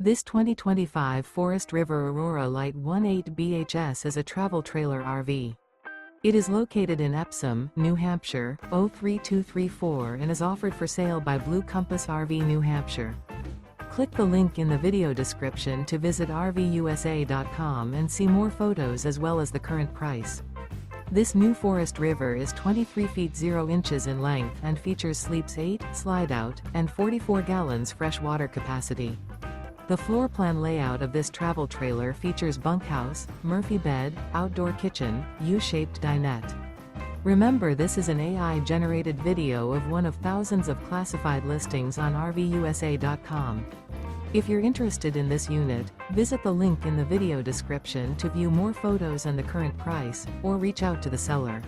This 2025 Forest River Aurora Light 18 BHS is a travel trailer RV. It is located in Epsom, New Hampshire, 03234 and is offered for sale by Blue Compass RV New Hampshire. Click the link in the video description to visit RVUSA.com and see more photos as well as the current price. This new Forest River is 23 feet 0 inches in length and features sleeps 8, Slideout, and 44 gallons fresh water capacity. The floor plan layout of this travel trailer features bunkhouse, Murphy bed, outdoor kitchen, U-shaped dinette. Remember, this is an AI-generated video of one of thousands of classified listings on RVUSA.com. If you're interested in this unit, visit the link in the video description to view more photos and the current price, or reach out to the seller.